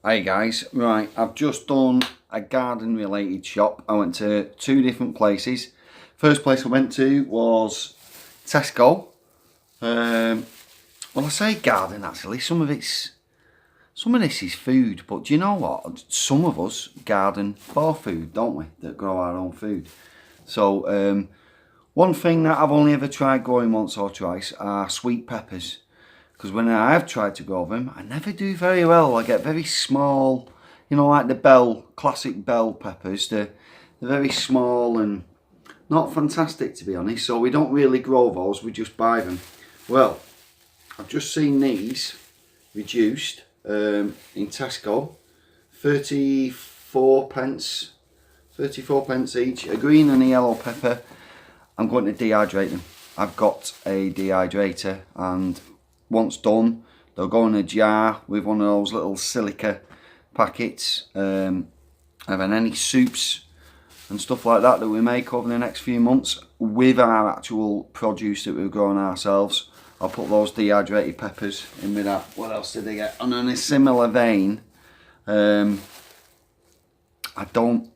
Hey guys, right, I've just done a garden related shop. I went to two different places. First place I went to was Tesco. Well, I say garden actually, some of this is food, but do you know what? Some of us garden for food, don't we? That grow our own food. So one thing that I've only ever tried growing once or twice are sweet peppers. Because when I have tried to grow them, I never do very well. I get very small, you know, like the classic bell peppers. They're very small and not fantastic, to be honest. So we don't really grow those, we just buy them. Well, I've just seen these reduced in Tesco. 34 pence each, a green and a yellow pepper. I'm going to dehydrate them. I've got a dehydrator, and once done, they'll go in a jar with one of those little silica packets. And then any soups and stuff like that we make over the next few months with our actual produce that we've grown ourselves, I'll put those dehydrated peppers in with that. What else did I get? And in a similar vein, I don't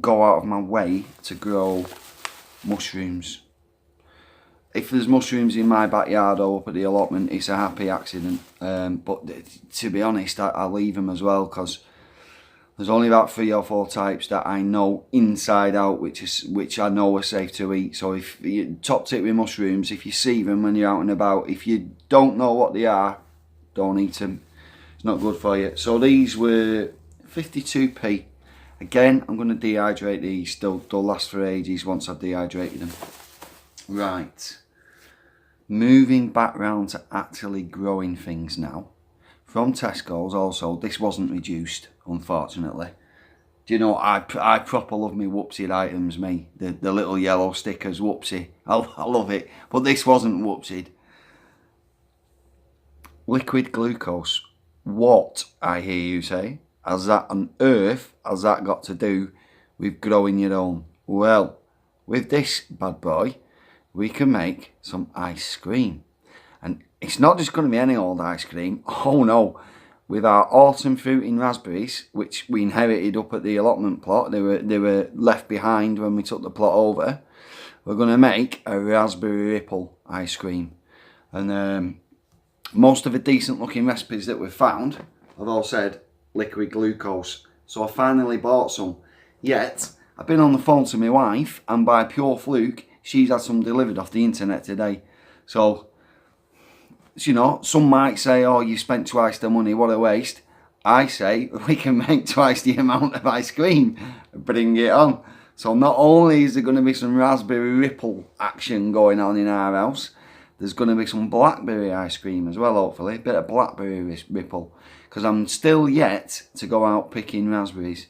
go out of my way to grow mushrooms. If there's mushrooms in my backyard or up at the allotment, it's a happy accident. But to be honest, I leave them as well, because there's only about 3 or 4 types that I know inside out, which I know are safe to eat. So if you top tip with mushrooms, if you see them when you're out and about, if you don't know what they are, don't eat them. It's not good for you. So these were 52p. Again, I'm going to dehydrate these. They'll last for ages once I've dehydrated them. Right. Moving back round to actually growing things now. From Tesco's also, this wasn't reduced, unfortunately. Do you know, I proper love me whoopsie items, me. The little yellow stickers, whoopsie. I love it. But this wasn't whoopsied. Liquid glucose. What, I hear you say, has that on earth has that got to do with growing your own? Well, with this bad boy, we can make some ice cream. And it's not just going to be any old ice cream. Oh no, with our autumn fruiting raspberries, which we inherited up at the allotment plot, they were left behind when we took the plot over, we're going to make a raspberry ripple ice cream. And most of the decent looking recipes that we've found have all said liquid glucose. So I finally bought some. Yet, I've been on the phone to my wife, and by pure fluke, she's had some delivered off the internet today. So, you know, some might say, oh, you spent twice the money, what a waste. I say, we can make twice the amount of ice cream. Bring it on. So not only is there going to be some raspberry ripple action going on in our house, there's going to be some blackberry ice cream as well, hopefully. A bit of blackberry ripple. Because I'm still yet to go out picking raspberries.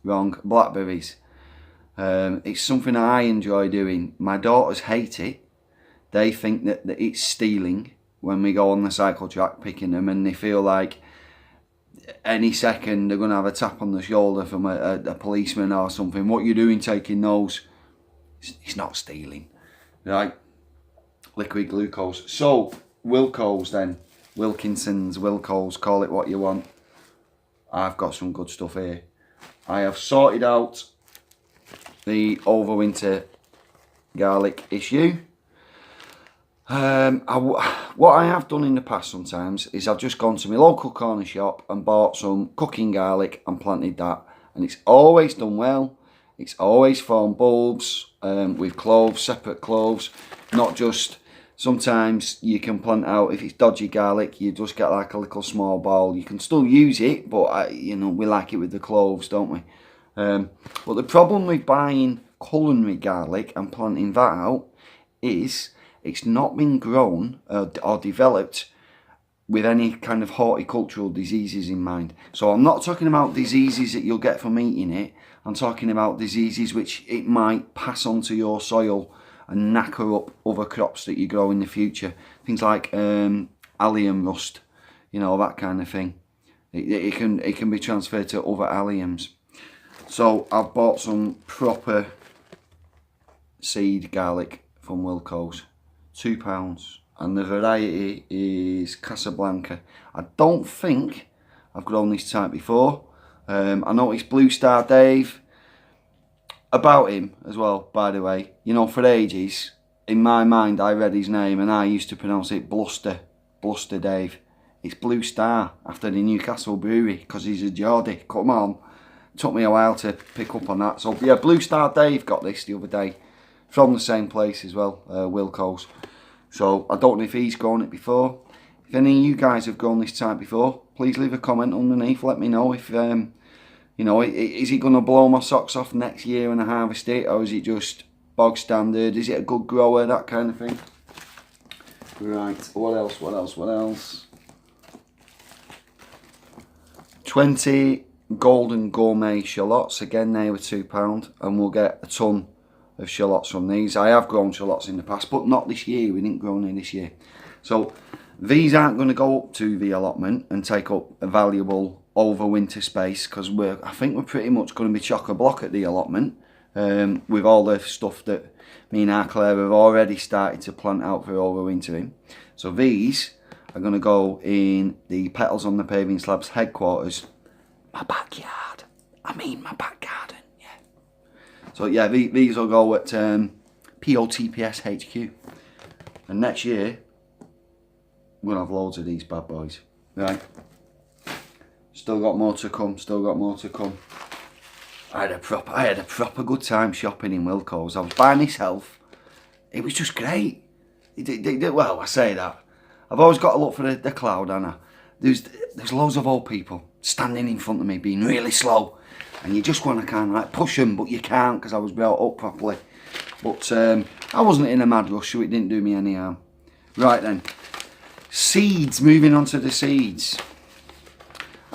Blackberries. It's something I enjoy doing. My daughters hate it. They think that it's stealing when we go on the cycle track picking them, and they feel like any second they're going to have a tap on the shoulder from a policeman or something. What you doing taking those? It's not stealing. Right? Liquid glucose. So, Wilkos then. Wilkinson's, Wilkos, call it what you want. I've got some good stuff here. I have sorted out the overwinter garlic issue. What I have done in the past sometimes is I've just gone to my local corner shop and bought some cooking garlic and planted that, and it's always done well. It's always formed bulbs with cloves, separate cloves, not just. Sometimes you can plant out, if it's dodgy garlic, you just get like a little small ball. You can still use it, but you know, we like it with the cloves, don't we? But the problem with buying culinary garlic and planting that out is it's not been grown or developed with any kind of horticultural diseases in mind. So I'm not talking about diseases that you'll get from eating it. I'm talking about diseases which it might pass on to your soil and knacker up other crops that you grow in the future. Things like allium rust, you know, that kind of thing. It can be transferred to other alliums. So I've bought some proper seed garlic from Wilkos, £2, and the variety is Casablanca. I don't think I've grown this type before. I noticed Blue Star Dave, about him as well, by the way, you know, for ages, in my mind, I read his name and I used to pronounce it Bluster Dave. It's Blue Star, after the Newcastle brewery, because he's a Geordie. Come on. Took me a while to pick up on that. So, yeah, Blue Star Dave got this the other day, from the same place as well, Wilkos. So, I don't know if he's grown it before. If any of you guys have grown this type before, please leave a comment underneath. Let me know if, you know, is it going to blow my socks off next year when I harvest it, or is it just bog standard? Is it a good grower, that kind of thing? Right, what else? 20 golden gourmet shallots. Again, they were £2, and we'll get a ton of shallots from these. I have grown shallots in the past, but not this year. We didn't grow any this year. So these aren't going to go up to the allotment and take up a valuable overwinter space, because I think we're pretty much going to be chock-a-block at the allotment, with all the stuff that me and our Claire have already started to plant out for overwintering. So these are going to go in the Petals on the Paving Slabs headquarters, my backyard. I mean my back garden, yeah. So yeah, these will go at POTPS HQ, and next year we're going to have loads of these bad boys, right? Still got more to come, I had a proper good time shopping in Wilkos. I was by myself. It was just great. Well, I say that. I've always got to look for the cloud, Anna. There's loads of old people standing in front of me being really slow, and you just want to kind of like push them, but you can't, because I was brought up properly. But I wasn't in a mad rush, so it didn't do me any harm. Right then, seeds, moving on to the seeds.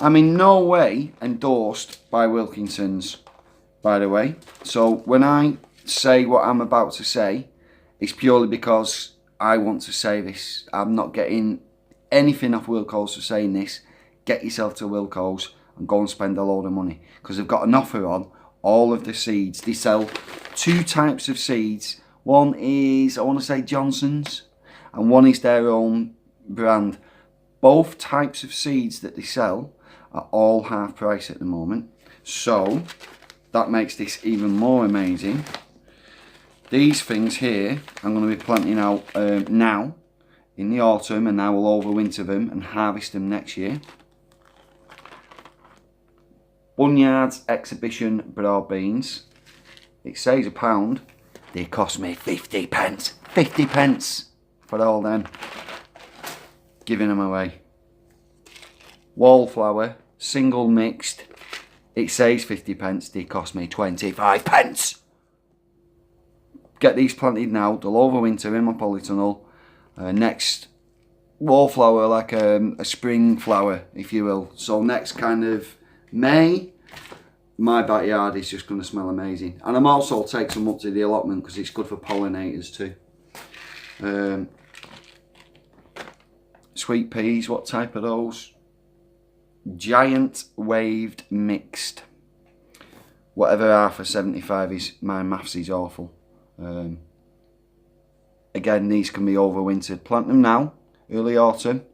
I'm in no way endorsed by Wilkinson's, by the way. So when I say what I'm about to say, it's purely because I want to say this. I'm not getting anything off Wilkos for saying this. Get yourself to Wilkos and go and spend a load of money, because they've got an offer on all of the seeds. They sell 2 types of seeds. One is, I want to say, Johnson's, and one is their own brand. Both types of seeds that they sell are all half price at the moment, so that makes this even more amazing. These things here I'm going to be planting out now in the autumn, and I will overwinter them and harvest them next year. Bunyard's Exhibition broad beans. It says £1. They cost me 50 pence. 50 pence for all them. Giving them away. Wallflower, single mixed. It says 50 pence. They cost me 25 pence. Get these planted now. They'll overwinter in my polytunnel. Next wallflower, like a spring flower, if you will. So next kind of May, my backyard is just going to smell amazing. And I'm also take some up to the allotment because it's good for pollinators too. Sweet peas, what type are those? Giant waved mixed. Whatever R for 75 is, my maths is awful. Again, these can be overwintered. Plant them now, early autumn.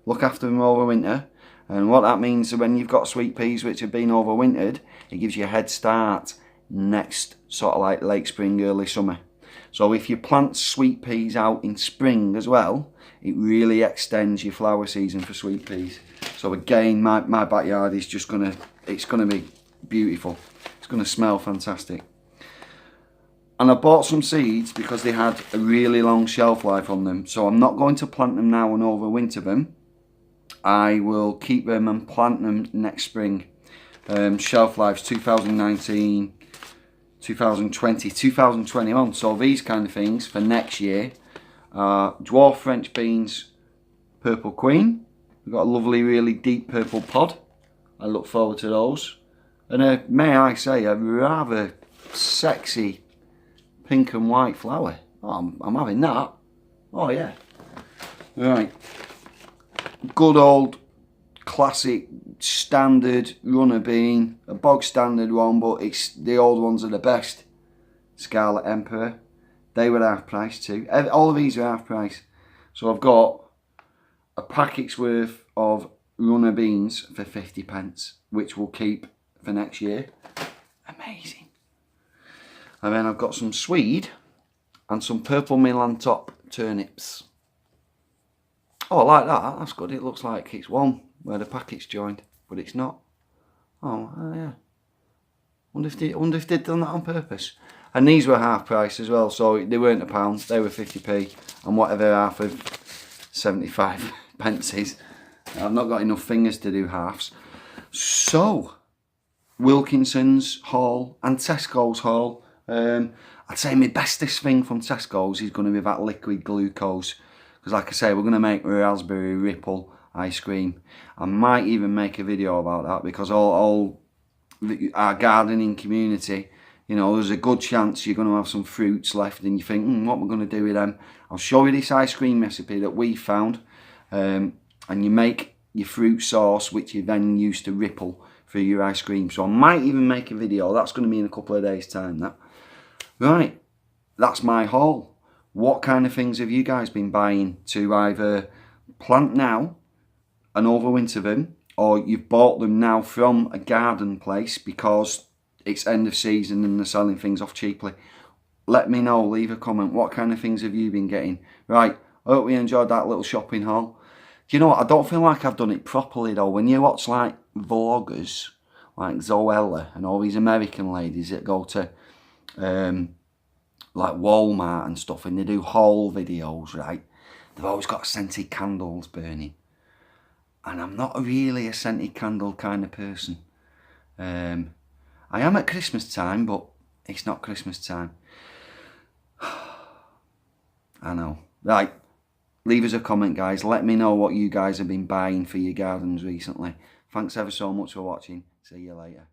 Look after them over winter. And what that means is when you've got sweet peas which have been overwintered, it gives you a head start next sort of like late spring, early summer. So if you plant sweet peas out in spring as well, it really extends your flower season for sweet peas. So again, my backyard is just it's gonna be beautiful. It's gonna smell fantastic. And I bought some seeds because they had a really long shelf life on them. So I'm not going to plant them now and overwinter them. I will keep them and plant them next spring. Shelf lives 2019, 2020, 2021. So these kind of things for next year are dwarf French beans, purple queen. We've got a lovely, really deep purple pod. I look forward to those. And may I say, a rather sexy pink and white flower. Oh, I'm having that. Oh yeah. Right. Good old classic standard runner bean, a bog standard one, but it's the old ones are the best. Scarlet Emperor, they were half price too. All of these are half price. So I've got a packet's worth of run of beans for 50p, which will keep for next year. Amazing. And then I've got some swede and some purple Milan top turnips. Oh, I like that. That's good. It looks like it's one where the packet's joined, but it's not. Oh, yeah. Wonder if they'd done that on purpose. And these were half price as well, so they weren't £1. They were 50p, and whatever half of 75 pence is. I've not got enough fingers to do halves. So, Wilkinson's haul and Tesco's haul. I'd say my bestest thing from Tesco's is going to be that liquid glucose. Because like I say, we're going to make raspberry ripple ice cream. I might even make a video about that, because all our gardening community, you know, there's a good chance you're going to have some fruits left and you think, what am I going to do with them? I'll show you this ice cream recipe that we found. And you make your fruit sauce, which you then use to ripple through your ice cream. So I might even make a video. That's going to be in a couple of days' time, that. Right, that's my haul. What kind of things have you guys been buying to either plant now and overwinter them, or you've bought them now from a garden place because it's end of season and they're selling things off cheaply? Let me know, leave a comment. What kind of things have you been getting? Right, I hope you enjoyed that little shopping haul. Do you know what, I don't feel like I've done it properly though. When you watch like vloggers like Zoella and all these American ladies that go to like Walmart and stuff, and they do haul videos, right? They've always got scented candles burning, and I'm not really a scented candle kind of person. I am at Christmas time, but it's not Christmas time. I know. Right, leave us a comment, guys. Let me know what you guys have been buying for your gardens recently. Thanks ever so much for watching. See you later.